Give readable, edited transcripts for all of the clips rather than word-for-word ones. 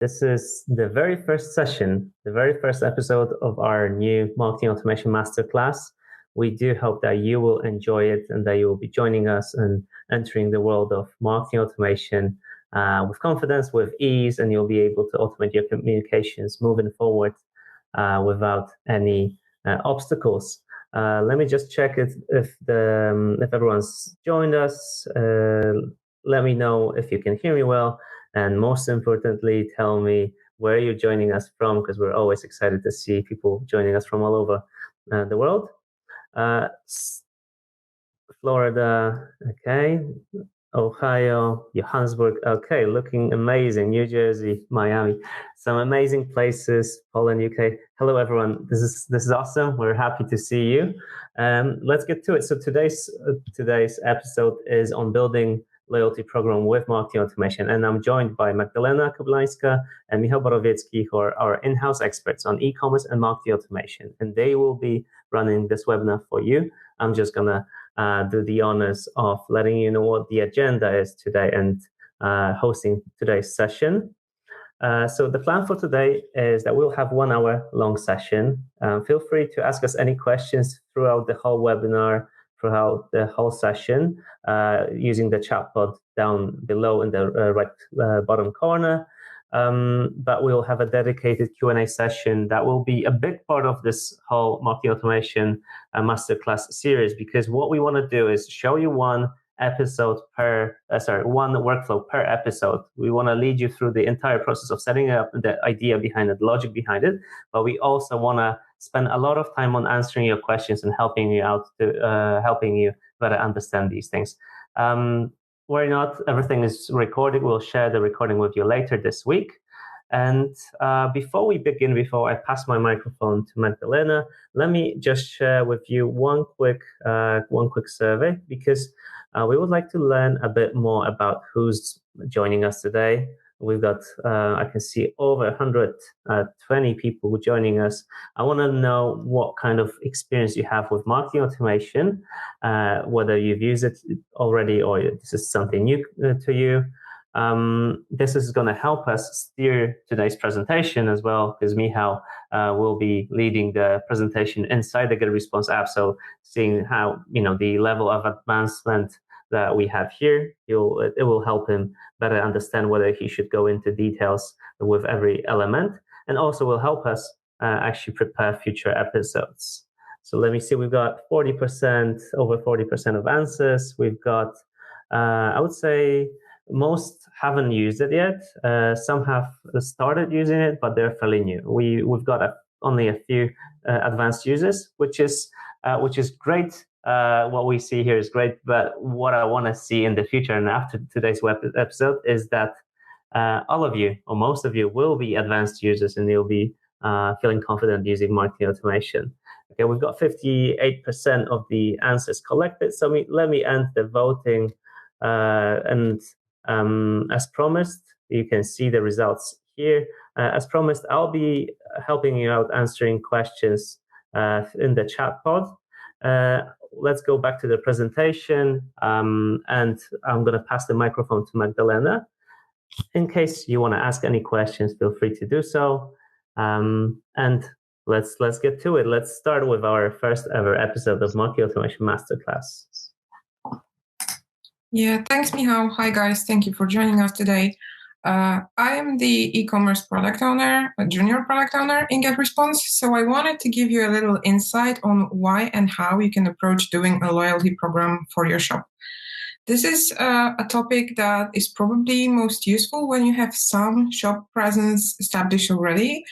This is the very first session, the very first episode of our new Marketing Automation Masterclass. We do hope that you will enjoy it and that you will be joining us and entering the world of marketing automation with confidence, with ease, and you'll be able to automate your communications moving forward without any obstacles. Let me just check if everyone's joined us. Let me know if you can hear me well, and most importantly, tell me where you're joining us from, because we're always excited to see people joining us from all over the world. Florida, okay. Ohio, Johannesburg, okay, looking amazing. New Jersey, Miami, some amazing places. Poland, UK. Hello, everyone. This is awesome. We're happy to see you. Let's get to it. So today's episode is on building loyalty program with marketing automation, and I'm joined by Magdalena Koblańska and Michał Borowiecki, who are our in-house experts on e-commerce and marketing automation, and they will be running this webinar for you. I'm just gonna do the honors of letting you know what the agenda is today and hosting today's session. So the plan for today is that we'll have 1 hour long session. Feel free to ask us any questions throughout the whole webinar, throughout the whole session, using the chat pod down below in the right bottom corner. But we'll have a dedicated Q&A session that will be a big part of this whole marketing automation masterclass series, because what we want to do is show you one workflow per episode. We want to lead you through the entire process of setting up the idea behind it, the logic behind it, but we also want to spend a lot of time on answering your questions and helping you out to helping you better understand these things. Worry not, everything is recorded. We'll share the recording with you later this week. And before we begin, before I pass my microphone to Magdalena, let me just share with you one quick survey, because we would like to learn a bit more about who's joining us today. We've got, I can see over 120 people joining us. I want to know what kind of experience you have with marketing automation, whether you've used it already or this is something new to you. This is going to help us steer today's presentation as well, because Michał will be leading the presentation inside the GetResponse app. So seeing how, the level of advancement that we have here, it will help him better understand whether he should go into details with every element, and also will help us actually prepare future episodes. So let me see, we've got over 40% of answers. We've got, I would say, most haven't used it yet. Some have started using it, but they're fairly new. We've got only a few advanced users, which is great. What we see here is great, but what I want to see in the future and after today's episode is that all of you, or most of you, will be advanced users and you'll be feeling confident using marketing automation. Okay, we've got 58% of the answers collected. So let me end the voting, and as promised, you can see the results here. As promised, I'll be helping you out answering questions in the chat pod. Let's go back to the presentation, and I'm going to pass the microphone to Magdalena. In case you want to ask any questions, feel free to do so. And let's get to it. Let's start with our first ever episode of Marketing Automation Masterclass. Yeah, thanks, Michał. Hi, guys. Thank you for joining us today. I am the e-commerce product owner, a junior product owner in GetResponse. So I wanted to give you a little insight on why and how you can approach doing a loyalty program for your shop. This is a topic that is probably most useful when you have some shop presence established already.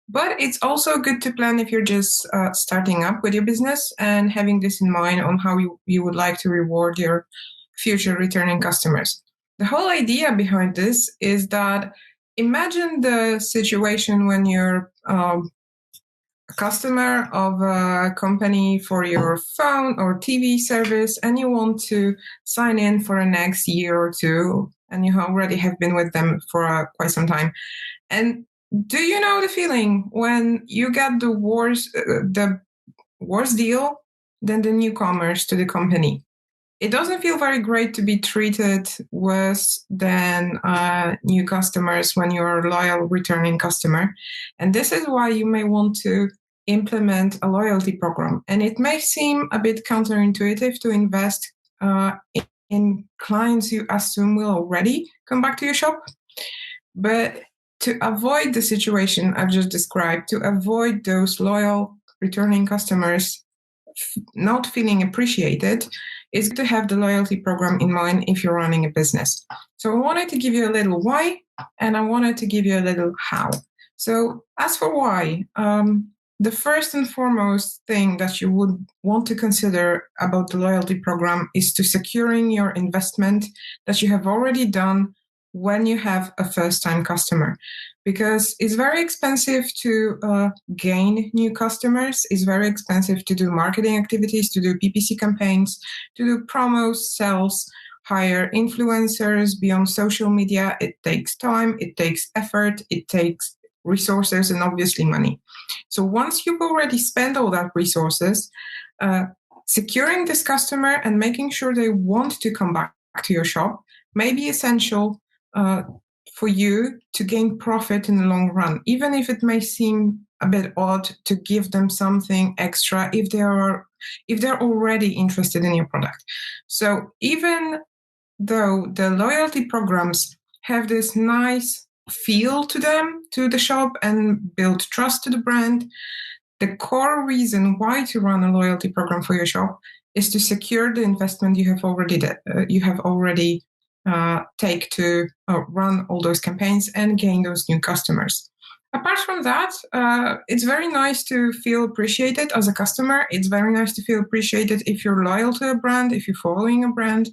But it's also good to plan if you're just starting up with your business and having this in mind on how you would like to reward your future returning customers. The whole idea behind this is that imagine the situation when you're a customer of a company for your phone or TV service and you want to sign in for the next year or two, and you already have been with them for quite some time. And do you know the feeling when you get the worst deal than the newcomers to the company? it doesn't feel very great to be treated worse than new customers when you're a loyal returning customer. And this is why you may want to implement a loyalty program. And it may seem a bit counterintuitive to invest in clients you assume will already come back to your shop. But to avoid the situation I've just described, to avoid those loyal returning customers not feeling appreciated, is to have the loyalty program in mind if you're running a business. So I wanted to give you a little why, and I wanted to give you a little how. So as for why, the first and foremost thing that you would want to consider about the loyalty program is to securing your investment that you have already done when you have a first-time customer, because it's very expensive to gain new customers. It's very expensive to do marketing activities, to do PPC campaigns, to do promos, sales, hire influencers, be on social media. It takes time, it takes effort, it takes resources, and obviously money. So once you've already spent all that resources, securing this customer and making sure they want to come back to your shop may be essential for you to gain profit in the long run, even if it may seem a bit odd to give them something extra if they're already interested in your product. So even though the loyalty programs have this nice feel to them, to the shop, and build trust to the brand, the core reason why to run a loyalty program for your shop is to secure the investment you have already take to run all those campaigns and gain those new customers. Apart from that, it's very nice to feel appreciated as a customer. It's very nice to feel appreciated if you're loyal to a brand, if you're following a brand.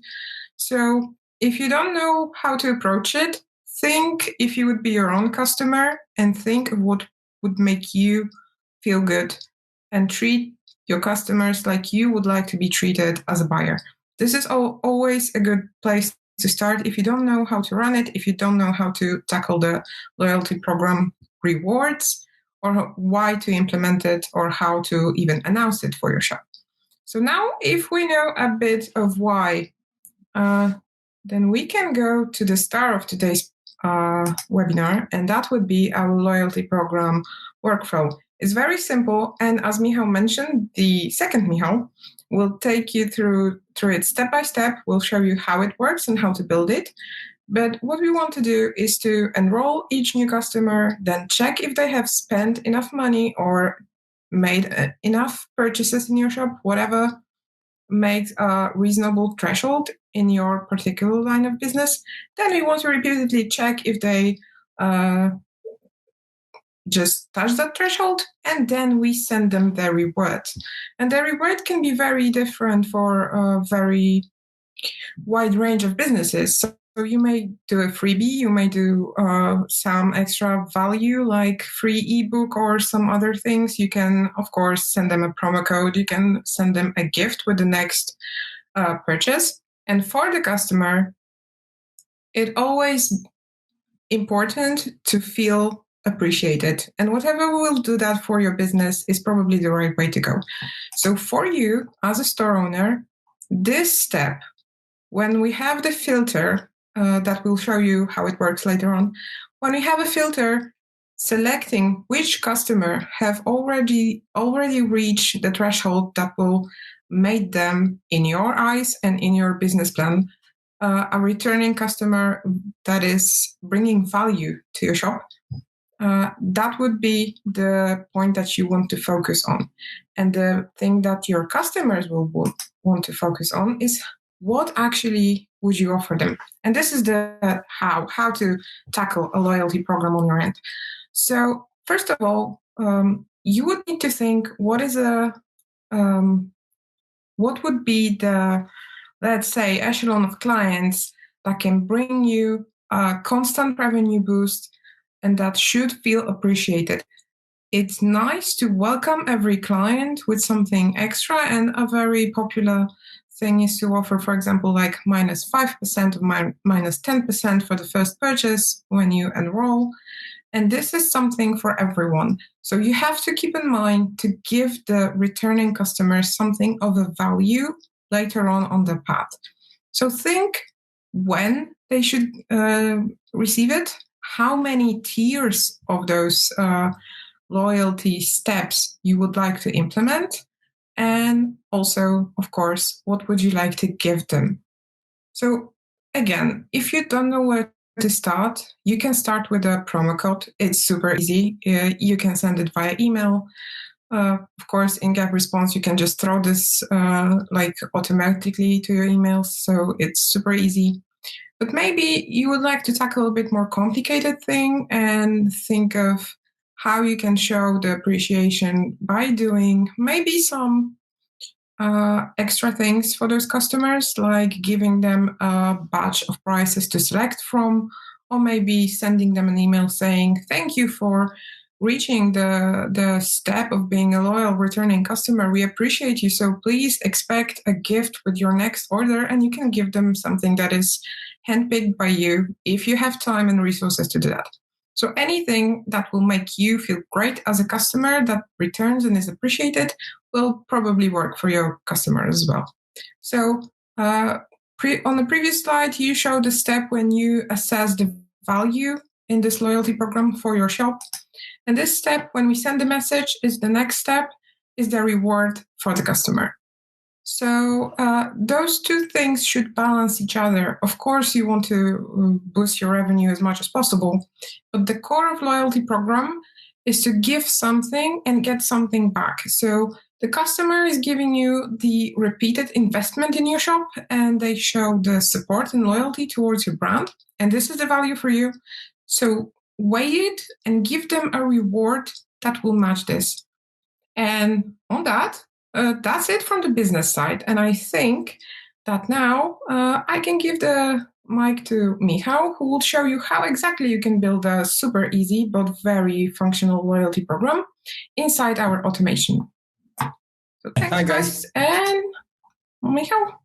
So if you don't know how to approach it, think if you would be your own customer and think of what would make you feel good, and treat your customers like you would like to be treated as a buyer. This is always a good place to start if you don't know how to run it, if you don't know how to tackle the loyalty program rewards, or why to implement it, or how to even announce it for your shop. So now if we know a bit of why, then we can go to the star of today's webinar, and that would be our loyalty program workflow. It's very simple, and as Michał mentioned, the second Michał will take you through it step by step. We'll show you how it works and how to build it. But what we want to do is to enroll each new customer, then check if they have spent enough money or made enough purchases in your shop, whatever makes a reasonable threshold in your particular line of business. Then we want to repeatedly check if they just touch that threshold, and then we send them the reward. And the reward can be very different for a very wide range of businesses. So you may do a freebie, you may do some extra value like free ebook or some other things. You can, of course, send them a promo code. You can send them a gift with the next purchase. And for the customer, it's always important to feel appreciated. And whatever will do that for your business is probably the right way to go. So for you as a store owner, this step, when we have the filter, that will show you how it works later on, when we have a filter selecting which customer have already reached the threshold that will make them, in your eyes and in your business plan, a returning customer that is bringing value to your shop, that would be the point that you want to focus on. And the thing that your customers will want to focus on is what actually would you offer them? And this is the how to tackle a loyalty program on your end. So first of all, you would need to think what would be the, let's say, echelon of clients that can bring you a constant revenue boost and that should feel appreciated. It's nice to welcome every client with something extra, and a very popular thing is to offer, for example, like minus 5% or minus 10% for the first purchase when you enroll. And this is something for everyone. So you have to keep in mind to give the returning customers something of a value later on the path. So think when they should receive it, how many tiers of those loyalty steps you would like to implement, and also, of course, what would you like to give them? So again, if you don't know where to start, you can start with a promo code. It's super easy. You can send it via email. Of course, in GetResponse, you can just throw this automatically to your emails. So it's super easy. But maybe you would like to tackle a bit more complicated thing and think of how you can show the appreciation by doing maybe some extra things for those customers, like giving them a batch of prices to select from, or maybe sending them an email saying, thank you for reaching the step of being a loyal returning customer. We appreciate you. So please expect a gift with your next order, and you can give them something that is handpicked by you if you have time and resources to do that. So anything that will make you feel great as a customer that returns and is appreciated will probably work for your customer as well. So on the previous slide, you showed the step when you assess the value in this loyalty program for your shop. And this step, when we send the message, is the next step, is the reward for the customer. So those two things should balance each other. Of course, you want to boost your revenue as much as possible, but the core of loyalty program is to give something and get something back. So the customer is giving you the repeated investment in your shop, and they show the support and loyalty towards your brand. And this is the value for you. So weigh it and give them a reward that will match this. And on that, that's it from the business side. And I think that now I can give the mic to Michał, who will show you how exactly you can build a super easy but very functional loyalty program inside our automation. So thanks, Hi, guys. And Michał,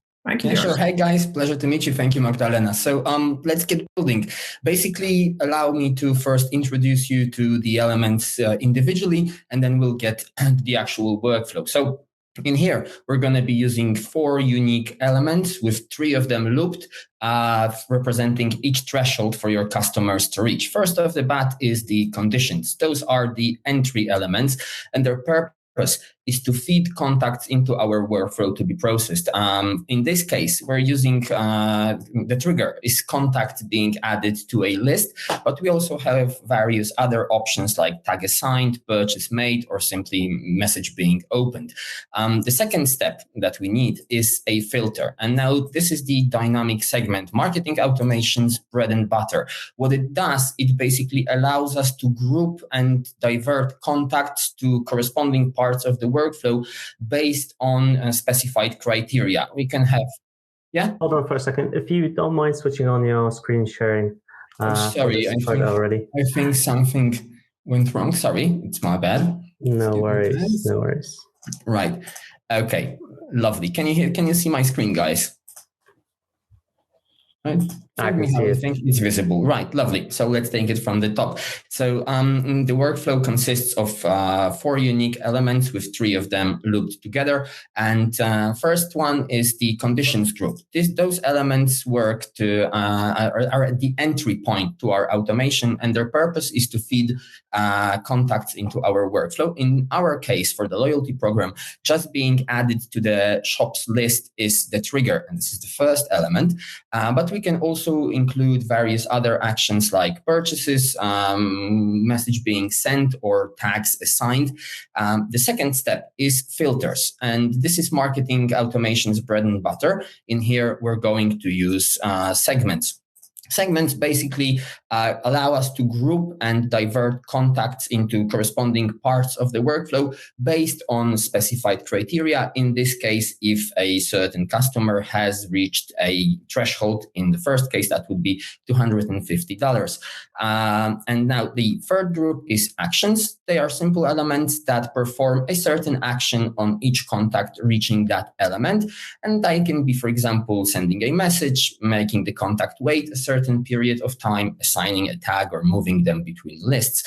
sure. Hey, guys. Pleasure to meet you. Thank you, Magdalena. So let's get building. Basically, allow me to first introduce you to the elements individually, and then we'll get the actual workflow. So in here, we're going to be using 4 unique elements with 3 of them looped, representing each threshold for your customers to reach. First off the bat is the conditions. Those are the entry elements, and their purpose is to feed contacts into our workflow to be processed. In this case, we're using the trigger is contact being added to a list, but we also have various other options like tag assigned, purchase made, or simply message being opened. The second step that we need is a filter. And now this is the dynamic segment, marketing automation's bread and butter. What it does, it basically allows us to group and divert contacts to corresponding parts of the workflow based on specified criteria. We can have, Hold on for a second. If you don't mind switching on your screen sharing. Sorry, I think something went wrong. Sorry, it's my bad. No worries. Right. Okay. Lovely. Can you see my screen, guys? Right. I can see it. I think it's visible. Right. Lovely. So let's take it from the top. So the workflow consists of 4 unique elements with 3 of them looped together. And first one is the conditions group. Those elements work are at the entry point to our automation, and their purpose is to feed contacts into our workflow. In our case, for the loyalty program, just being added to the shop's list is the trigger, and this is the first element. But we can also include various other actions like purchases, message being sent, or tags assigned. The second step is filters, and this is marketing automation's bread and butter. In here, we're going to use segments. Segments basically allow us to group and divert contacts into corresponding parts of the workflow based on specified criteria. In this case, if a certain customer has reached a threshold, in the first case, that would be $250. And now the third group is actions. They are simple elements that perform a certain action on each contact reaching that element. And they can be, for example, sending a message, making the contact wait a certain period of time, assigning a tag, or moving them between lists.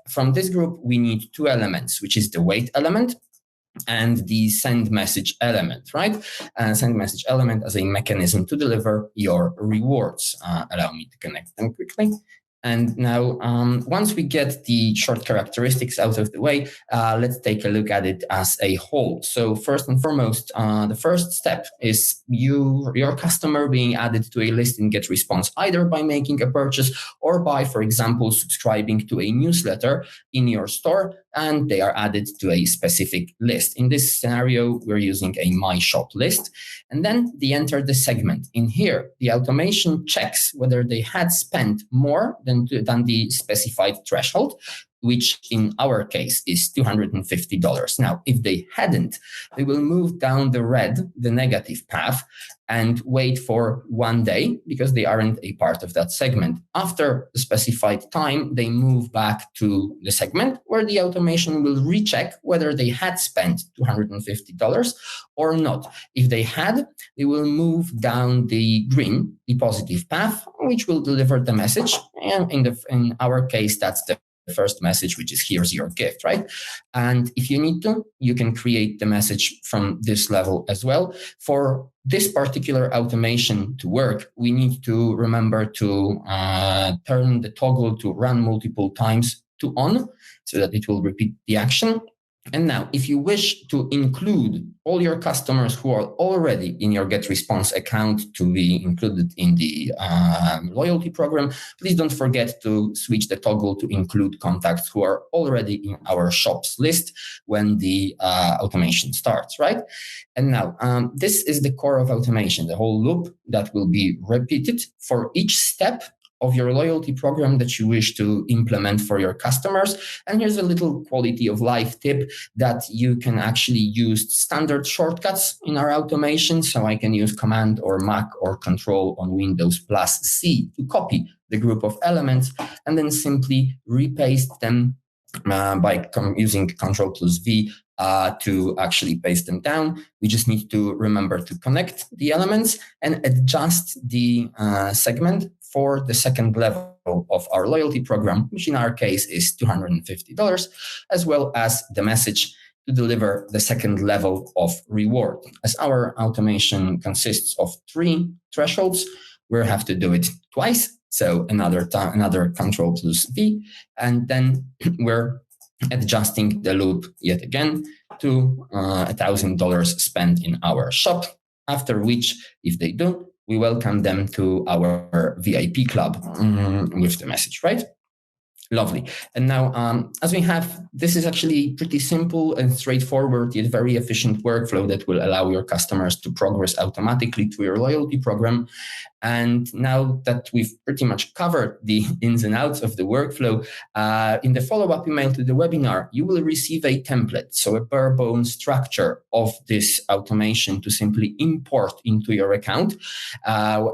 From this group, we need 2 elements, which is the wait element and the send message element, right? Send message element as a mechanism to deliver your rewards. Allow me to connect them quickly. And now, once we get the short characteristics out of the way, let's take a look at it as a whole. So first and foremost, the first step is your customer being added to a list in GetResponse, either by making a purchase or by, for example, subscribing to a newsletter in your store, and they are added to a specific list. In this scenario, we're using a My Shop list. And then they enter the segment. In here, the automation checks whether they had spent more than the specified threshold, which in our case is $250. Now, if they hadn't, they will move down the negative path, and wait for 1 day because they aren't a part of that segment. After the specified time, they move back to the segment where the automation will recheck whether they had spent $250 or not. If they had, they will move down the positive path, which will deliver the message. And in our case, that's the first message, which is here's your gift, right? And if you need to, you can create the message from this level as well. For this particular automation to work, we need to remember to turn the toggle to run multiple times to on, so that it will repeat the action. And now, if you wish to include all your customers who are already in your GetResponse account to be included in the loyalty program, please don't forget to switch the toggle to include contacts who are already in our shops list when the automation starts, right? And now, this is the core of automation, the whole loop that will be repeated for each step of your loyalty program that you wish to implement for your customers. And here's a little quality of life tip that you can actually use standard shortcuts in our automation. So I can use Command or Mac or Control on Windows plus C to copy the group of elements and then simply repaste them by using Control plus V to actually paste them down. We just need to remember to connect the elements and adjust the segment for the second level of our loyalty program, which in our case is $250, as well as the message to deliver the second level of reward. As our automation consists of 3 thresholds, we'll have to do it twice. So another Control plus V, and then we're adjusting the loop yet again to $1,000 spent in our shop, after which, if they do, we welcome them to our VIP club with the message, right? Lovely. And now, as we have, this is actually pretty simple and straightforward, yet very efficient workflow that will allow your customers to progress automatically to your loyalty program. And now that we've pretty much covered the ins and outs of the workflow, in the follow-up email to the webinar, you will receive a template, so a bare bones structure of this automation to simply import into your account,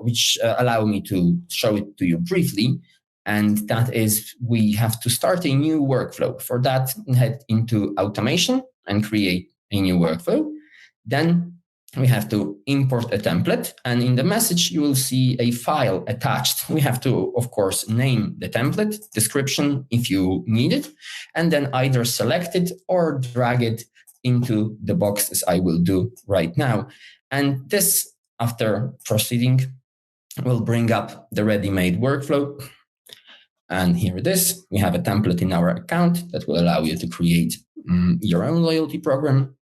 which allow me to show it to you briefly. And that is, we have to start a new workflow. For that, head into automation and create a new workflow. Then we have to import a template. And in the message, you will see a file attached. We have to, of course, name the template, description if you need it, and then either select it or drag it into the box, as I will do right now. And this, after proceeding, will bring up the ready-made workflow. And here it is. We have a template in our account that will allow you to create your own loyalty program.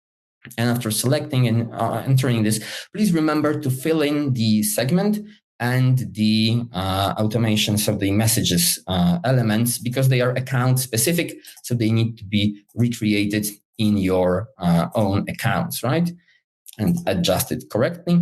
And after selecting and entering this, please remember to fill in the segment and the automations of the messages elements, because they are account specific. So they need to be recreated in your own accounts, right? And adjusted correctly.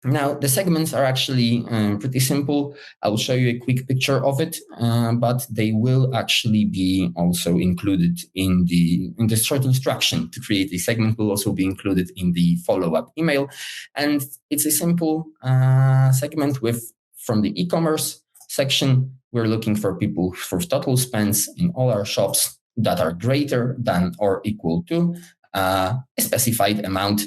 Now, the segments are actually pretty simple. I will show you a quick picture of it, but they will actually be also included in the short instruction to create a segment will also be included in the follow-up email. And it's a simple segment from the e-commerce section. We're looking for people for total spends in all our shops that are greater than or equal to a specified amount.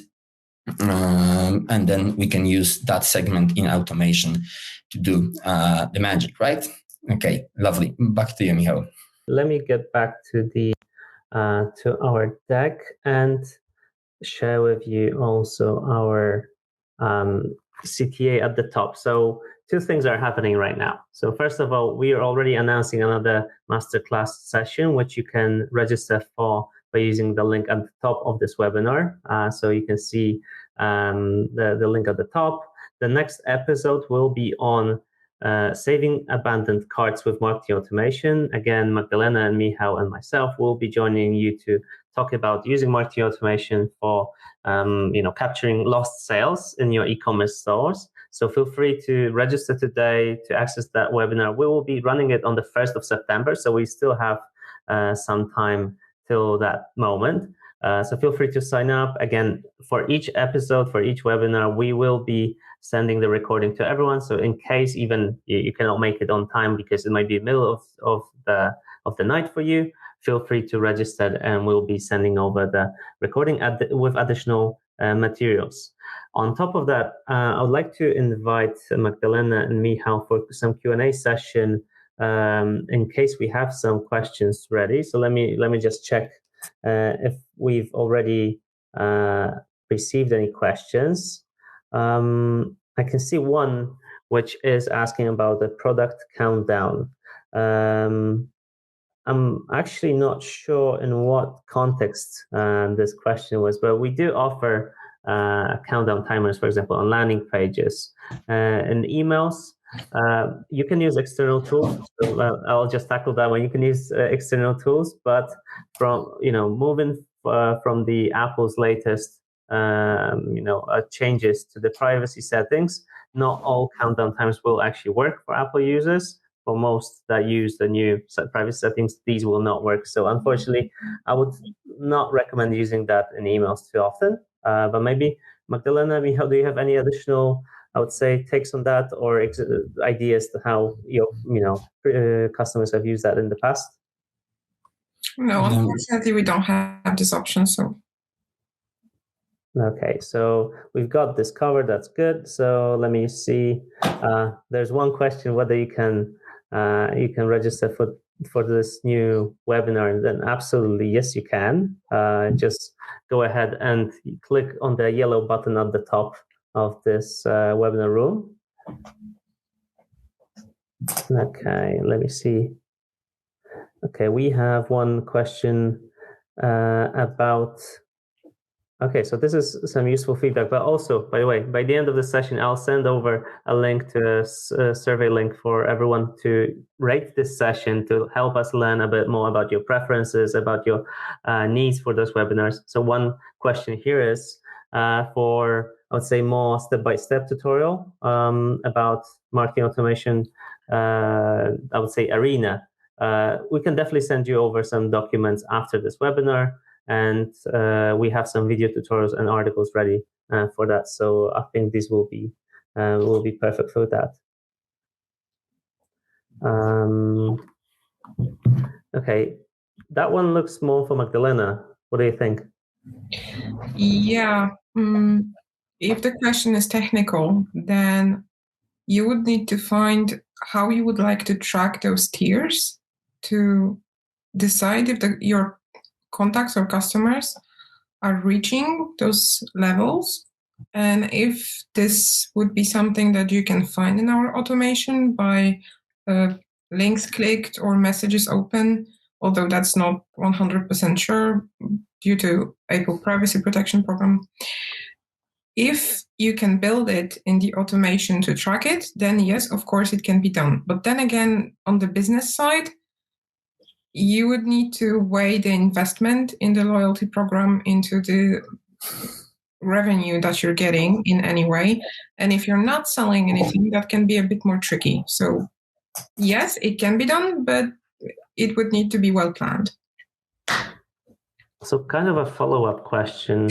And then we can use that segment in automation to do the magic, right? Okay, lovely. Back to you, Michał. Let me get back to the to our deck, and share with you also our CTA at the top. So two things are happening right now. So first of all, we are already announcing another masterclass session, which you can register for by using the link at the top of this webinar. So you can see the link at the top. The next episode will be on saving abandoned carts with marketing automation. Again, Magdalena and Michał and myself will be joining you to talk about using marketing automation for capturing lost sales in your e-commerce stores. So feel free to register today to access that webinar. We will be running it on the 1st of September, so we still have some time till that moment. So feel free to sign up. Again, for each episode, for each webinar, we will be sending the recording to everyone. So in case even you cannot make it on time because it might be middle of the night for you, feel free to register and we'll be sending over the recording with additional materials. On top of that, I would like to invite Magdalena and Michał for some Q&A session in case we have some questions ready. So let me just check if we've already received any questions. I can see one which is asking about the product countdown. I'm actually not sure in what context this question was, but we do offer countdown timers, for example, on landing pages and emails. You can use external tools. So, I'll just tackle that one. You can use external tools, but from moving from the Apple's latest changes to the privacy settings, not all countdown timers will actually work for Apple users. For most that use the new privacy settings, these will not work. So unfortunately, I would not recommend using that in emails too often. But maybe Magdalena, Michał, do you have any additional, I would say, takes on that or ideas to how customers have used that in the past? No, unfortunately, we don't have this option. So. Okay, so we've got this covered. That's good. So let me see. There's one question whether you can register for this new webinar, and then absolutely yes, you can. Just go ahead and click on the yellow button at the top of this webinar room. Okay, let me see. Okay, we have one question about. Okay, so this is some useful feedback, but also, by the way, by the end of the session, I'll send over a link to a survey link for everyone to rate this session to help us learn a bit more about your preferences, about your needs for those webinars. So one question here is for, I would say, more step-by-step tutorial about marketing automation, I would say arena. We can definitely send you over some documents after this webinar. And we have some video tutorials and articles ready for that. So I think these will be perfect for that. Okay, that one looks more for Magdalena. What do you think? Yeah, if the question is technical, then you would need to find how you would like to track those tiers to decide if your contacts or customers are reaching those levels. And if this would be something that you can find in our automation by links clicked or messages open, although that's not 100% sure due to Apple privacy protection program. If you can build it in the automation to track it, then yes, of course it can be done. But then again, on the business side, you would need to weigh the investment in the loyalty program into the revenue that you're getting in any way. And if you're not selling anything, that can be a bit more tricky. So yes, it can be done, but it would need to be well planned. So kind of a follow-up question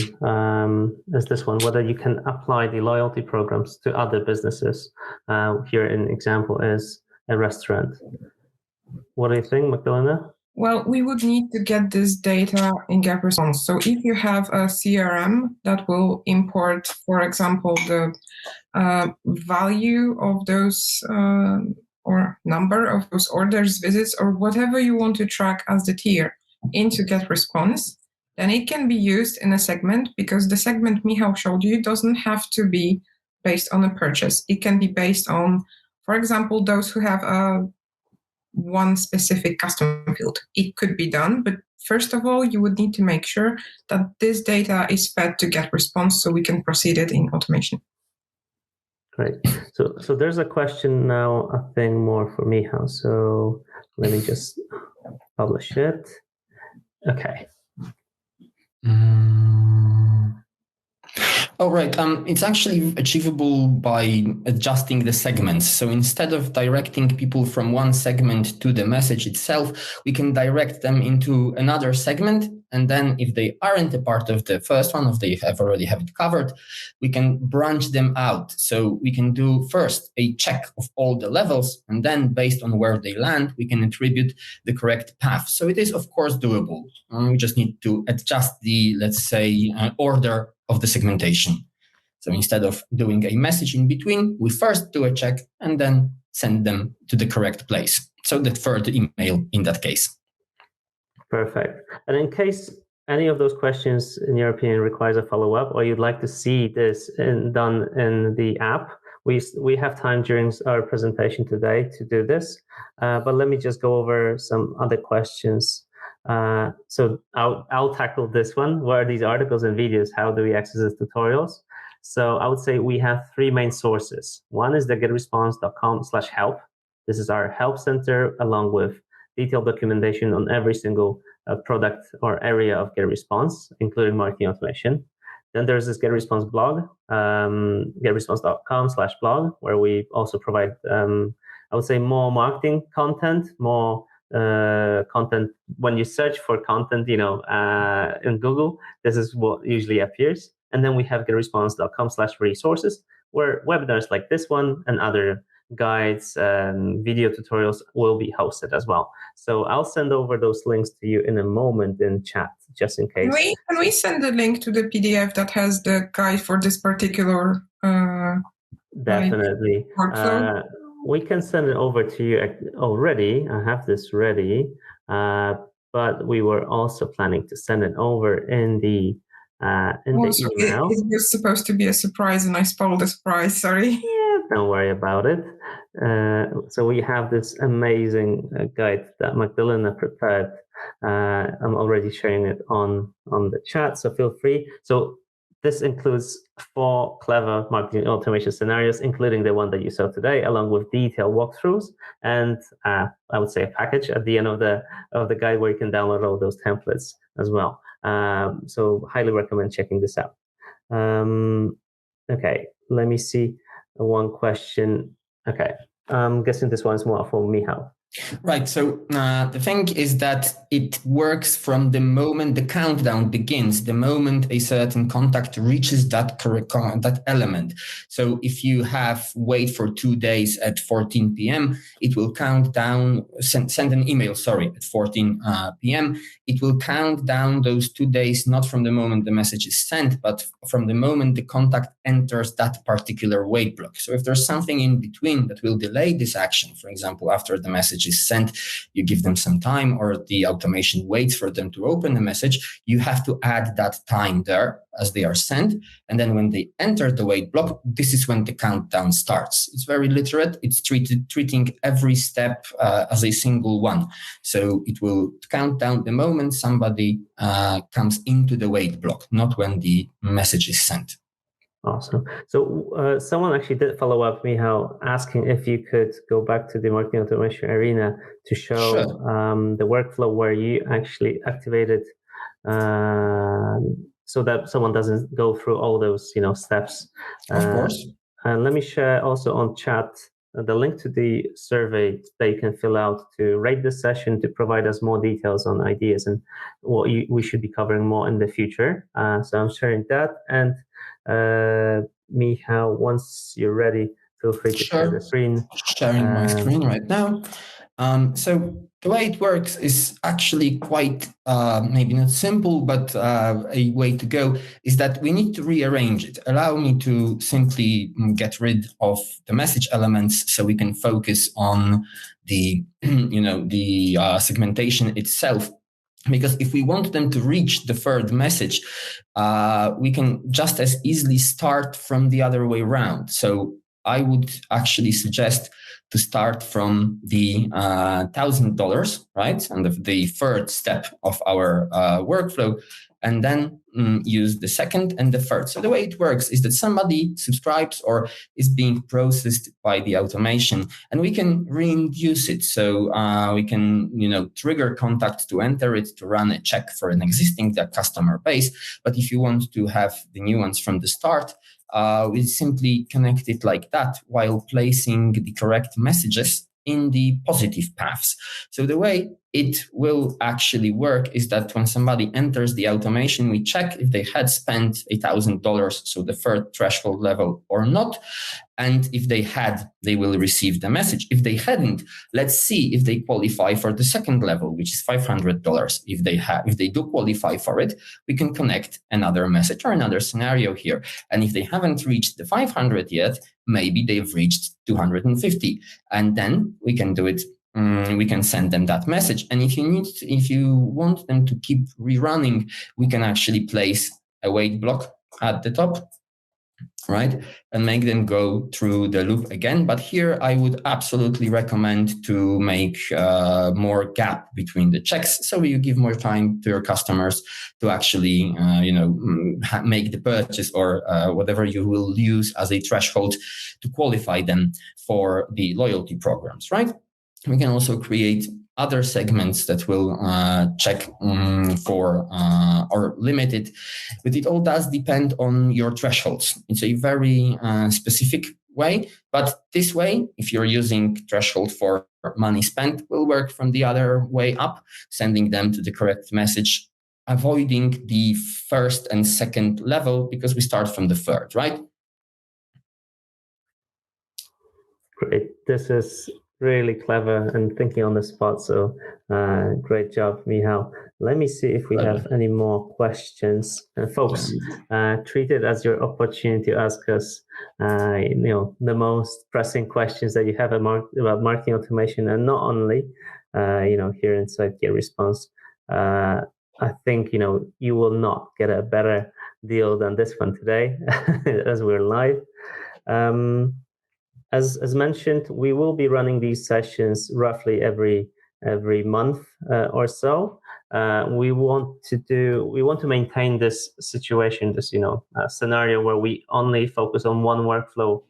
is this one, whether you can apply the loyalty programs to other businesses. Here an example is a restaurant. What do you think, Magdalena? Well, we would need to get this data in GetResponse. So if you have a CRM that will import, for example, the value of those or number of those orders, visits, or whatever you want to track as the tier into GetResponse, then it can be used in a segment, because the segment Michał showed you doesn't have to be based on a purchase. It can be based on, for example, those who have one specific custom field. It could be done, but first of all, you would need to make sure that this data is fed to GetResponse so we can proceed it in automation. Great. So there's a question now, I think more for Michał. So let me just publish it. Okay. All right. It's actually achievable by adjusting the segments. So instead of directing people from one segment to the message itself, we can direct them into another segment. And then if they aren't a part of the first one, if they already have it covered, we can branch them out. So we can do first a check of all the levels, and then based on where they land, we can attribute the correct path. So it is, of course, doable. We just need to adjust the, let's say, order of the segmentation. So instead of doing a message in between, we first do a check and then send them to the correct place. So the third email in that case. Perfect. And in case any of those questions, in your opinion, requires a follow-up, or you'd like to see this done in the app, we have time during our presentation today to do this. But let me just go over some other questions. So I'll tackle this one. What are these articles and videos? How do we access the tutorials? So I would say we have three main sources. One is the getresponse.com/help. This is our help center, along with detailed documentation on every single product or area of GetResponse, including marketing automation. Then there's this GetResponse blog, getresponse.com/blog, where we also provide, I would say, more marketing content, more content. When you search for content, in Google, this is what usually appears. And then we have getresponse.com/resources, where webinars like this one and other guides and video tutorials will be hosted as well. So I'll send over those links to you in a moment in chat, just in case. Can we send a link to the PDF that has the guide for this particular Definitely. workflow? We can send it over to you already. I have this ready, but we were also planning to send it over in the email. It was supposed to be a surprise, and I spoiled the surprise. Sorry. Yeah, don't worry about it. So we have this amazing guide that Magdalena prepared. I'm already sharing it on the chat, so feel free. So this includes 4 clever marketing automation scenarios, including the one that you saw today, along with detailed walkthroughs, and I would say a package at the end of the guide where you can download all those templates as well. So highly recommend checking this out. Okay, let me see one question. Okay, I'm guessing this one's more for Michał. Right. So the thing is that it works from the moment the countdown begins, the moment a certain contact reaches that element. So if you have wait for 2 days at 14 p.m., it will count down, send an email, at 14 p.m. It will count down those 2 days, not from the moment the message is sent, but from the moment the contact enters that particular wait block. So if there's something in between that will delay this action, for example, after the message is sent, you give them some time, or the automation waits for them to open the message, you have to add that time there as they are sent. And then when they enter the wait block, this is when the countdown starts. It's very literate. It's treating every step as a single one. So it will count down the moment somebody comes into the wait block, not when the message is sent. Awesome. So someone actually did follow up, Michał, asking if you could go back to the marketing automation arena to show the workflow where you actually activated so that someone doesn't go through all those steps. Of course. And let me share also on chat the link to the survey that you can fill out to rate this session, to provide us more details on ideas and what we should be covering more in the future. So I'm sharing that. And Michał, once you're ready, feel free to share the screen. Sharing my screen right now. So the way it works is actually quite, maybe not simple, but a way to go is that we need to rearrange it. Allow me to simply get rid of the message elements so we can focus on the, the segmentation itself. Because if we want them to reach the third message, we can just as easily start from the other way around. So I would actually suggest to start from the $1,000, right? And the third step of our workflow, and then use the second and the third. So the way it works is that somebody subscribes or is being processed by the automation, and we can reinduce it. So we can, trigger contact to enter it, to run a check for an existing customer base. But if you want to have the new ones from the start, we simply connect it like that while placing the correct messages in the positive paths. So the way it will actually work is that when somebody enters the automation, we check if they had spent $1,000, so the third threshold level, or not. And if they had, they will receive the message. If they hadn't, let's see if they qualify for the second level, which is $500. If they do qualify for it, we can connect another message or another scenario here. And if they haven't reached the 500 yet, maybe they've reached 250. And then we can do it. We can send them that message. And if you want them to keep rerunning, we can actually place a wait block at the top, right? And make them go through the loop again. But here I would absolutely recommend to make more gap between the checks. So you give more time to your customers to actually, make the purchase or whatever you will use as a threshold to qualify them for the loyalty programs, right? We can also create other segments that will check for or limit it, but it all does depend on your thresholds. It's a very specific way, but this way, if you're using threshold for money spent, will work from the other way up, sending them to the correct message, avoiding the first and second level because we start from the third, right? Great. This is really clever and thinking on the spot. So great job, Michał. Let me see if we have any more questions. Folks, treat it as your opportunity to ask us, the most pressing questions that you have about marketing automation, and not only, here inside GetResponse. I think, you will not get a better deal than this one today as we're live. As mentioned, we will be running these sessions roughly every month or so. We want to maintain this situation, this scenario where we only focus on one workflow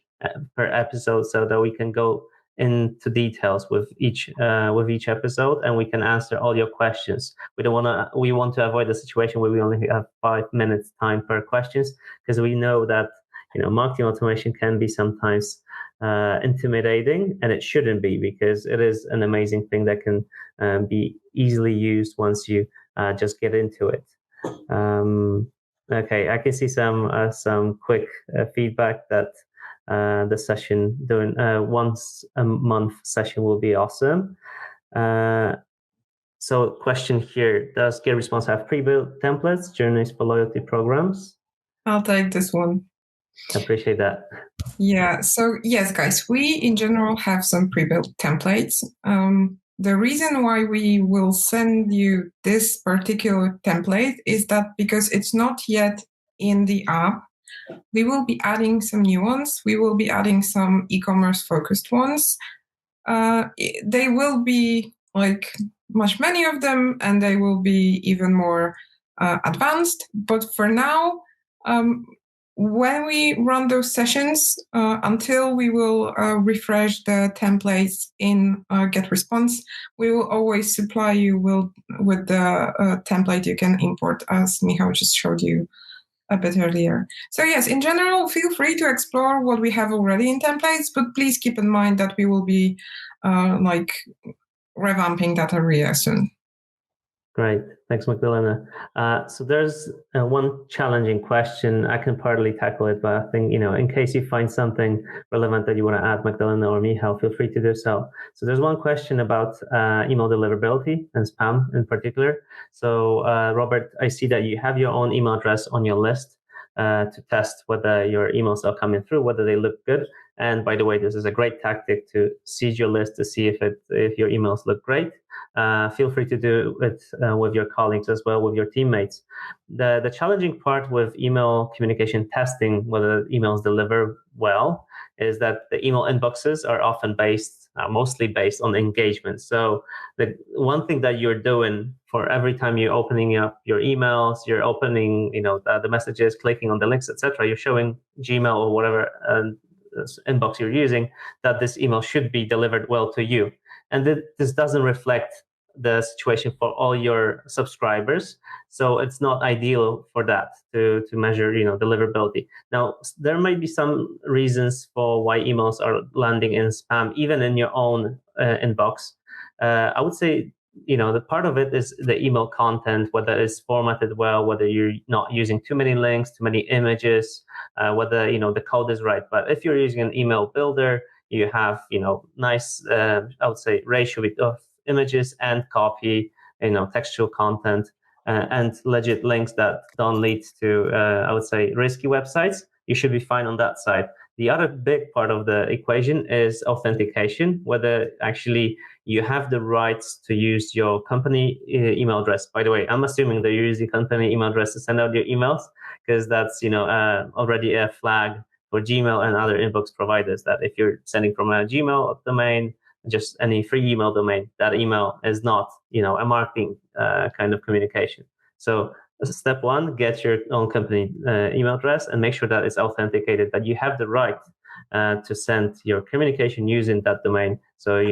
per episode, so that we can go into details with each episode, and we can answer all your questions. We want to avoid the situation where we only have 5 minutes time per questions, because we know that marketing automation can be sometimes intimidating, and it shouldn't be, because it is an amazing thing that can be easily used once you just get into it. Okay, I can see some quick feedback that the session doing once a month session will be awesome. So question here: does GetResponse have pre-built templates, journeys for loyalty programs? I'll take this one. I appreciate that. Yeah, so yes, guys, we in general have some pre-built templates. The reason why we will send you this particular template is that because it's not yet in the app, we will be adding some new ones. We will be adding some e-commerce focused ones. They will be much many of them, and they will be even more advanced. But for now, when we run those sessions, until we will refresh the templates in GetResponse, we will always supply you with the template you can import, as Michał just showed you a bit earlier. So yes, in general, feel free to explore what we have already in templates, but please keep in mind that we will be revamping that area soon. Great. Thanks, Magdalena. So there's one challenging question. I can partly tackle it, but I think, in case you find something relevant that you want to add, Magdalena or Michał, feel free to do so. So there's one question about email deliverability and spam in particular. So Robert, I see that you have your own email address on your list to test whether your emails are coming through, whether they look good. And by the way, this is a great tactic to seed your list to see if your emails look great. Feel free to do it with your colleagues as well, with your teammates. The challenging part with email communication testing, whether emails deliver well, is that the email inboxes are often mostly based on engagement. So the one thing that you're doing for every time you're opening up your emails, you're opening, the messages, clicking on the links, etc., you're showing Gmail or whatever inbox you're using that this email should be delivered well to you. And this doesn't reflect the situation for all your subscribers. So it's not ideal for that to measure, deliverability. Now, there may be some reasons for why emails are landing in spam, even in your own inbox. I would say, the part of it is the email content, whether it's formatted well, whether you're not using too many links, too many images, whether, the code is right. But if you're using an email builder, you have, nice, I would say, ratio of images and copy, textual content, and legit links that don't lead to, I would say, risky websites, you should be fine on that side. The other big part of the equation is authentication, whether actually you have the rights to use your company email address. By the way, I'm assuming that you use your company email address to send out your emails, because that's already a flag for Gmail and other inbox providers, that if you're sending from a Gmail domain, just any free email domain, that email is not, a marketing kind of communication. So step one, get your own company email address and make sure that it's authenticated, that you have the right to send your communication using that domain. So,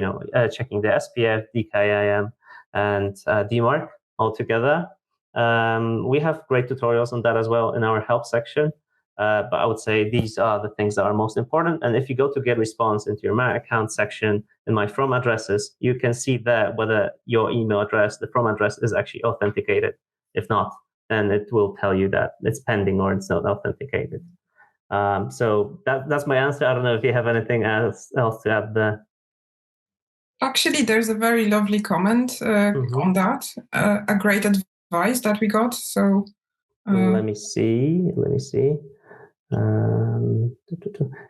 checking the SPF, DKIM, and DMARC all together. We have great tutorials on that as well in our help section. But I would say these are the things that are most important. And if you go to GetResponse into your My Account section in My From Addresses, you can see there whether your email address, the from address, is actually authenticated. If not, then it will tell you that it's pending or it's not authenticated. So that's my answer. I don't know if you have anything else to add there. Actually, there's a very lovely comment on that. A great advice that we got. So let me see.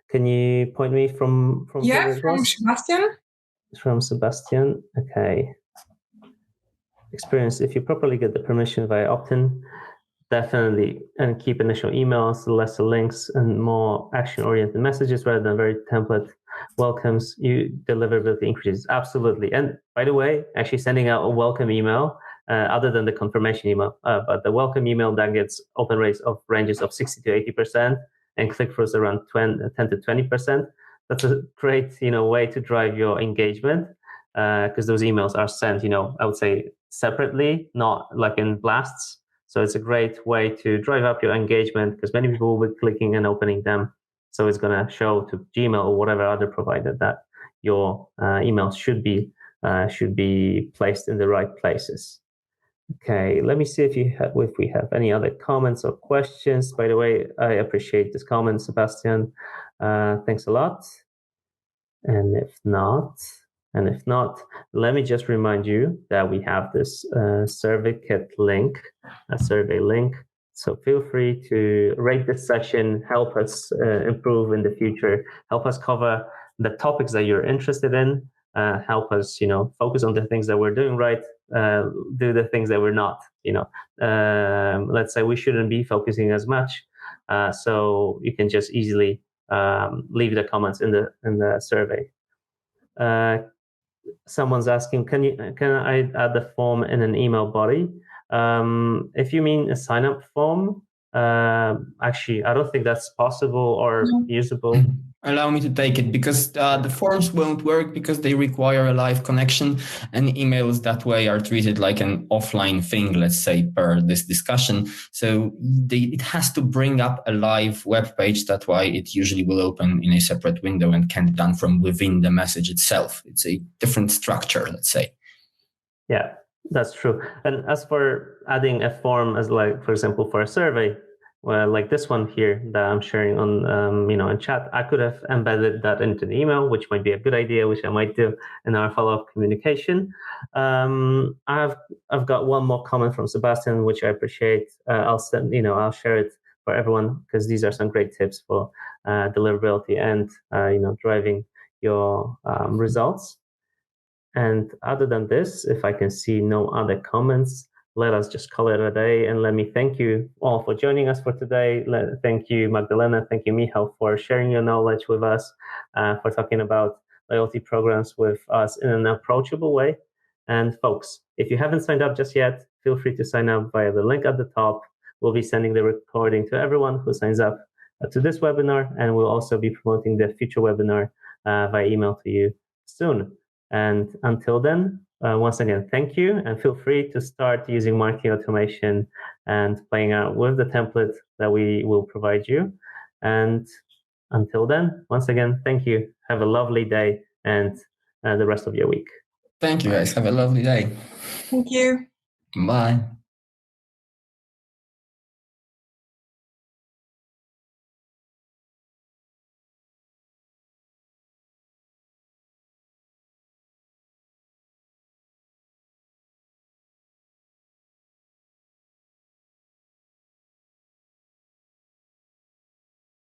Can you point me from yeah, from Sebastian? From Sebastian. Okay. Experience, if you properly get the permission via opt-in, definitely, and keep initial emails, lesser links, and more action-oriented messages rather than very template welcomes, deliverability increases. Absolutely. And by the way, actually sending out a welcome email, other than the confirmation email, but the welcome email that gets open rates of ranges of 60 to 80% and click-throughs around 10 to 20%. That's a great, way to drive your engagement, because those emails are sent, I would say separately, not like in blasts. So it's a great way to drive up your engagement, because many people will be clicking and opening them. So it's going to show to Gmail or whatever other provider that your emails should be placed in the right places. Okay, let me see if we have any other comments or questions. By the way, I appreciate this comment, Sebastian. Thanks a lot. And if not, let me just remind you that we have this survey link. So feel free to rate this session, help us improve in the future, help us cover the topics that you're interested in, help us, focus on the things that we're doing right, do the things that we're not, let's say we shouldn't be focusing as much. So you can just easily leave the comments in the survey. Someone's asking, can I add the form in an email body? If you mean a sign-up form, actually, I don't think that's possible or usable. Allow me to take it, because the forms won't work because they require a live connection, and emails that way are treated like an offline thing, let's say, per this discussion. So it has to bring up a live web page. That's why it usually will open in a separate window and can't be done from within the message itself. It's a different structure, let's say. Yeah, that's true. And as for adding a form as, like, for example, for a survey, well, like this one here that I'm sharing on, in chat, I could have embedded that into the email, which might be a good idea, which I might do in our follow-up communication. I've got one more comment from Sebastian, which I appreciate. I'll share it for everyone, because these are some great tips for deliverability and driving your results. And other than this, if I can see no other comments, let us just call it a day. And let me thank you all for joining us for today. Thank you, Magdalena. Thank you, Michał, for sharing your knowledge with us, for talking about loyalty programs with us in an approachable way. And folks, if you haven't signed up just yet, feel free to sign up via the link at the top. We'll be sending the recording to everyone who signs up to this webinar, and we'll also be promoting the future webinar via email to you soon. And until then, once again, thank you, and feel free to start using marketing automation and playing out with the template that we will provide you. And until then, once again, thank you. Have a lovely day and the rest of your week. Thank you, guys. Have a lovely day. Thank you. Bye.